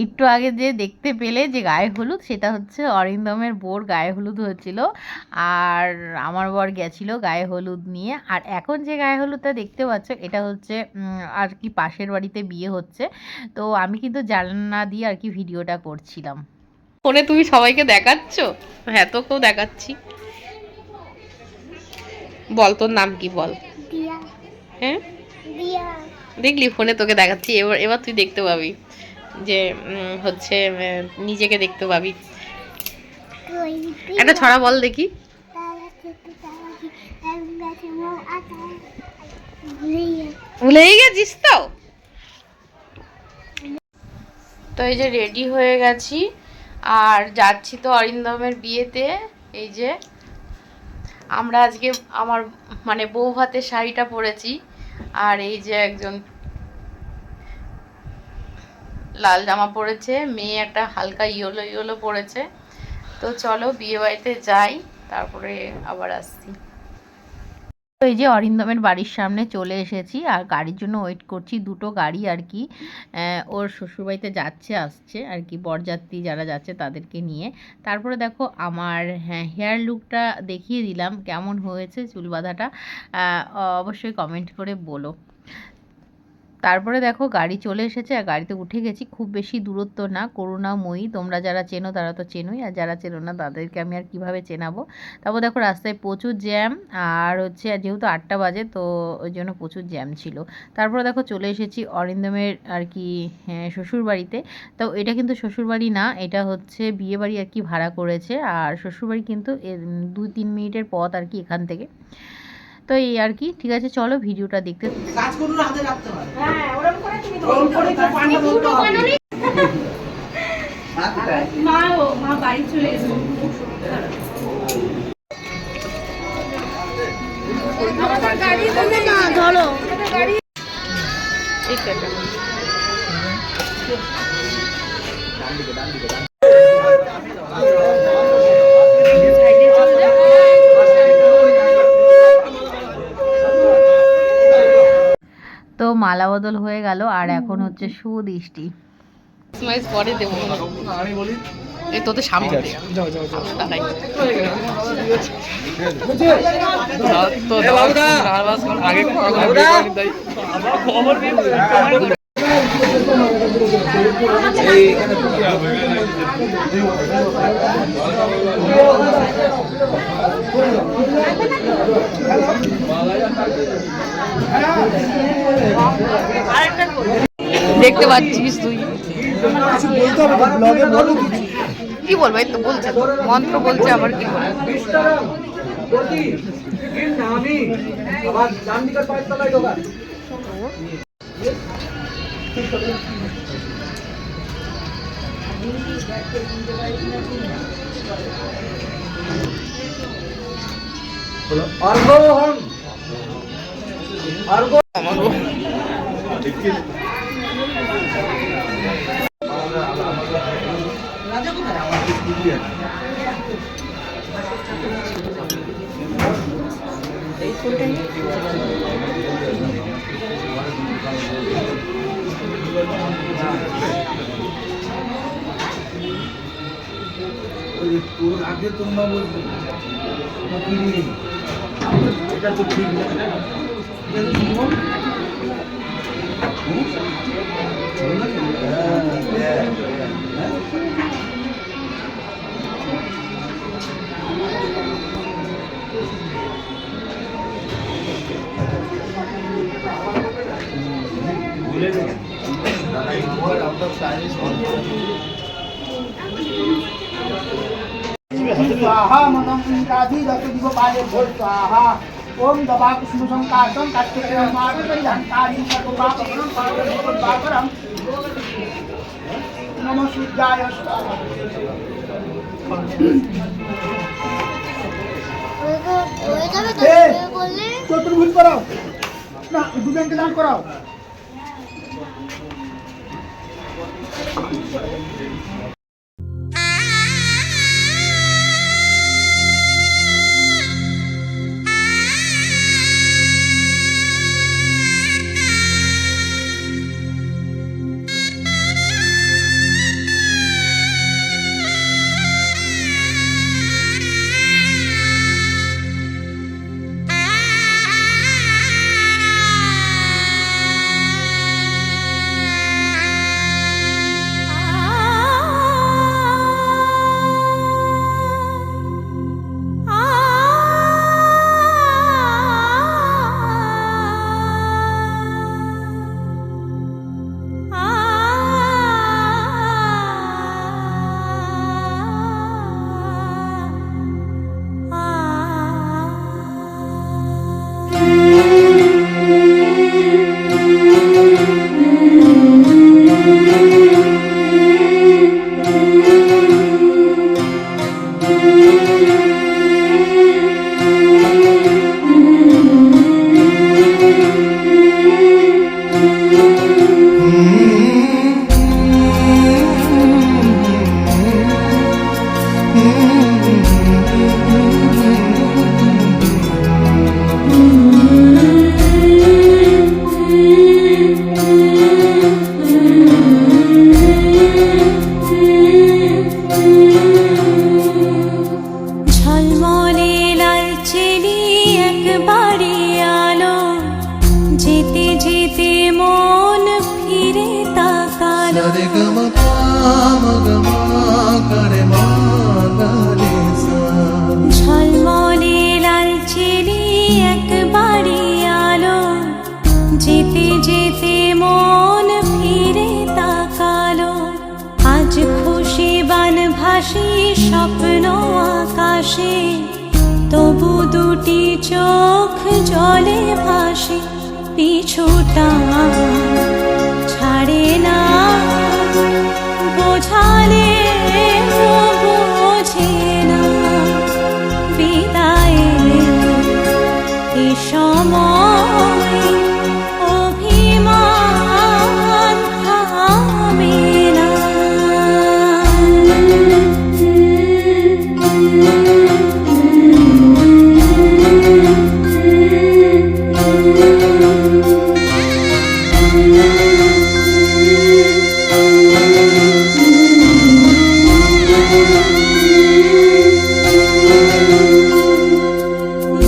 একটু আগে যে দেখতে পেলে যে গায়ে হলুদ, সেটা হচ্ছে অরিন্দমের বোর গায়ে হলুদ হয়েছিল, আর আমার বর গেছিল গায়ে হলুদ নিয়ে। আর এখন যে গায়ে হলুদটা দেখতে পাচ্ছ, এটা হচ্ছে আর কি পাশের বাড়িতে বিয়ে হচ্ছে, তো আমি কিন্তু জানলা দিয়ে আর কি ভিডিওটা করছিলাম। ফোনে তুমি সবাইকে দেখাচ্ছ? হ্যাঁ, তোকেও দেখাচ্ছি। বল তোর নাম কি, বল। হ্যাঁ, দেখলি ফোনে তোকে দেখাচ্ছি, এবার এবার তুই দেখতে পাবি যে হচ্ছে নিজেকে দেখতে পাবি। একটা ছড়া বল দেখি। ভুলেই গেছিস তো? তো এই যে রেডি হয়ে গেছি আর যাচ্ছি তো অরিন্দমের বিয়েতে। এই যে আমরা আজকে আমার মানে বউ ভাতের শাড়িটা পরেছি, আর এই যে একজন লাল জামা পরেছে, মেয়ে একটা হালকা ইয়েলো ইয়েলো পরেছে। তো চলো বিয়ে বাড়িতে যাই, তারপরে আবার আসছি। তো এই যে অরিন্দমের বাড়ির সামনে চলে এসেছি, আর গাড়ির জন্য ওয়েট করছি। দুটো গাড়ি আর কি ওর শ্বশুরবাড়িতে যাচ্ছে আসছে আর কি, বরযাত্রী যারা যাচ্ছে তাদেরকে নিয়ে। তারপরে দেখো আমার হেয়ার লুকটা দেখিয়ে দিলাম, কেমন হয়েছে চুল বাঁধাটা অবশ্যই কমেন্ট করে বলো। তারপরে দেখো গাড়ি চলে এসেছে আর গাড়িতে উঠে গেছি। খুব বেশি দূরত্ব না, করুণাময়ী, তোমরা যারা চেনো তারা তো চেনোই, আর যারা চেনো না তাদেরকে আমি আর কিভাবে চেনাবো। তারপর দেখো রাস্তায় প্রচুর জ্যাম, আর হচ্ছে যেহেতু 8টা বাজে তো ওই জন্য প্রচুর জ্যাম ছিল। তারপরে দেখো চলে এসেছি অরিন্দমের আর কি শ্বশুরবাড়িতে। তো এটা কিন্তু শ্বশুরবাড়ি না, এটা হচ্ছে বিয়েবাড়ি আর কি ভাড়া করেছে, আর শ্বশুরবাড়ি কিন্তু 2-3 মিনিটের পথ আর কি এখান থেকে। তো এই আর কি, ঠিক আছে চলো ভিডিওটা দেখতে। কাজ করুন, হাতে রাখতে পারে। হ্যাঁ, ওরকম করে তুমি তো ওরকম করে তো পান্ডা বলতে হবে। মা বাড়ি চলে গেছে। আমাদের গাড়ি তুমি না ধরো গাড়ি। এই তো ডান দিকে তো মালা বদল হয়ে গেল, আর এখন হচ্ছে সুদৃষ্টি। পরে দেবো আমি বলি, এই তোদের সামনে যাও যাও যাও তাই তো আগে খবর দিয়ে দেখতে পাচ্ছিস তুই কি বলবো, এই তো বলছে মন্ত্র বলছে, আবার কি তোর আগে তোমরা বলবো এটা তো ঠিক না, ভুলে গেছে स्वाहा मनम इंद्रादि दत्त दिव पाले भोर स्वाहा ओम दबा कुसुम संकाशम तत्ते मार्ग परिहंतारि सर्वपापकरम पापकरम नमः सूर्याय स्वाहा। चतुर्भुज कराओ ना, दुबेन के दान कराओ। ঝলমলে লালচেরি একবারই আলো, যেতে যেতে মন ফিরে তাকালো। আজ খুশি বানভাসি স্বপ্ন আকাশে, তবু দুটি চোখ জলে ভাসে। পিছুটা ছাড়ে না, বোঝালে বোঝে না। বিদায়ের এ সময় অভিমান থামে না।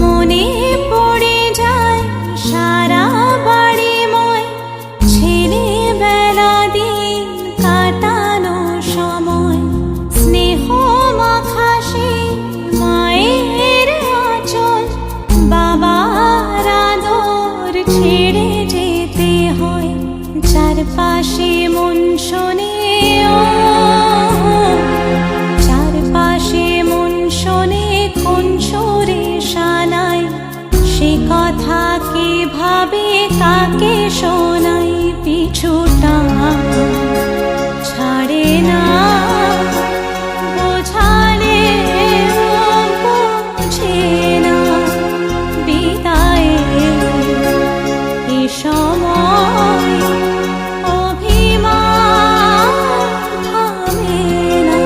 মনে পড়ে যায় সারা বাড়িময় ছেলেবেলা দিন কাটানো সময়। স্নেহ মাখা সেই মায়ের আঁচল, বাবার আদর ছেড়ে যেতে হয়। চারপাশে মন শোনে ও, চারপাশে মন শোনে কোন সুরে শানায়। সে কথা কে ভাবে কাকে শোনাই। পিছুটা ছাড়ে না, বোঝালে বোঝে না। বিদায়ের এ সময় অভিমান থামে না।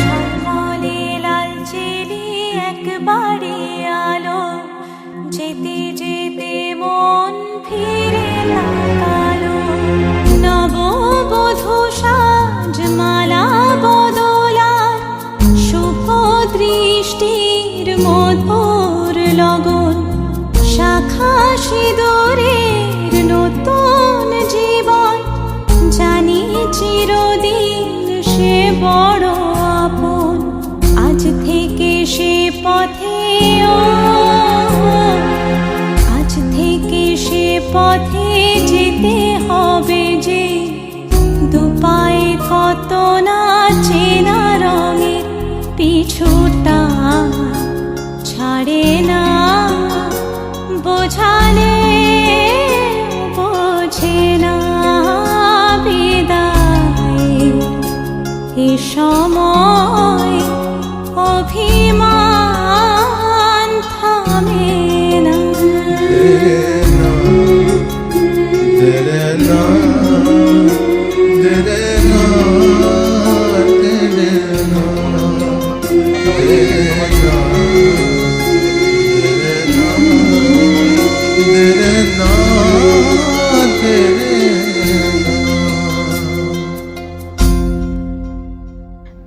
ঝলমলে লালচেরি একবারই আলো, যেতে যেতে মন ফিরে তাকালো। নববধূ সাজ মালা বদলার, শুভ দৃষ্টির মধুর লগন। শাখা সিঁদুরের নতুন জীবন, জানি চিরদিন সে বড় আপন। আজ থেকে সে পথে ও, আজ থেকে সে পথে যেতে হবে যে। দুপায়ে কত না চেনা রঙের, পিছুটা ছাড়ে না, বোঝালে বোঝে না। বিদায়ের এ সময় অভিমান থামে না।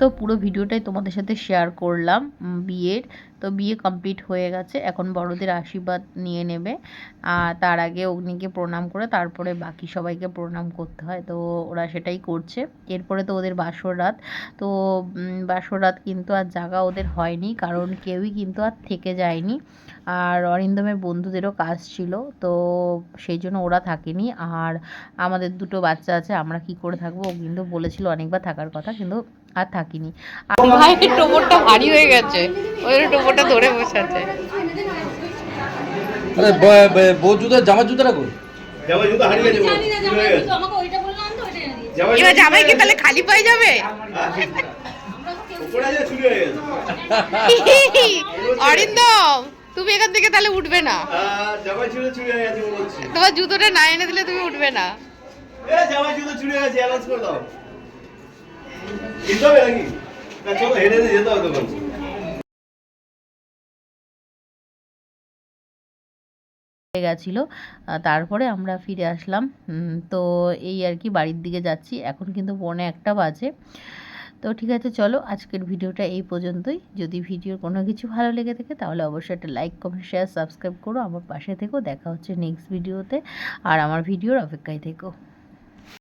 তো পুরো ভিডিওটাই তোমাদের সাথে শেয়ার করলাম বিয়ের। তো বিয়ে কমপ্লিট হয়ে গেছে, এখন বড়দের আশীর্বাদ নিয়ে নেবে। আর তার আগে অগ্নিকে প্রণাম করে তারপরে বাকি সবাইকে প্রণাম করতে হয়, তো ওরা সেটাই করছে। এরপরে তো ওদের বাসর রাত। তো বাসর রাত কিন্তু আর জাগা ওদের হয়নি, কারণ কেউই কিন্তু আর থেকে যায়নি। আর অরিন্দমের বন্ধুদেরও কাজ ছিল, তো সেই জন্য ওরা থাকেনি। আর আমাদের দুটো বাচ্চা আছে, আমরা কি করে থাকবো। ও কিন্তু বলেছিল অনেকবার থাকার কথা, কিন্তু আর থাকিনি। আর ভাইয়ের টোপরটা ভারী হয়ে গেছে, ওই টোপরটা ধরে বসে আছে। আরে বউ জুতো জামা জুতোটা কই? জামা জুতো হারিয়ে গেছে। এবার জামাই কি তাহলে খালি পায়ে যাবে? উপরে যা চুরি হয়ে গেছে। অরিন্দম, তুমি এখান থেকে তাহলে উঠবে না। জামা জুতো চুরি হয়ে গেছে বলছি। তোমার জুতোটা না এনে দিলে তুমি উঠবে না। জামা জুতো চুরি হয়ে গেছে, অ্যানাউন্স করে দাও। কিনতে হবে নাকি? না চলো হেঁটে যেতে হবে দোকান। হয়ে গেছিলো। তারপরে আমরা ফিরে আসলাম। তো এই আর কি, বাড়ির দিকে যাচ্ছি। এখন কিন্তু 1:45 বাজে। তো ঠিক আছে, চলো আজকের ভিডিওটা এই পর্যন্তই। যদি ভিডিওর কোনো কিছু ভালো লেগে থাকে তাহলে অবশ্যই একটা লাইক, কমেন্ট, শেয়ার, সাবস্ক্রাইব করো। আমার পাশে থেকো। দেখা হচ্ছে নেক্সট ভিডিওতে। আর আমার ভিডিওর অপেক্ষায় থেকো।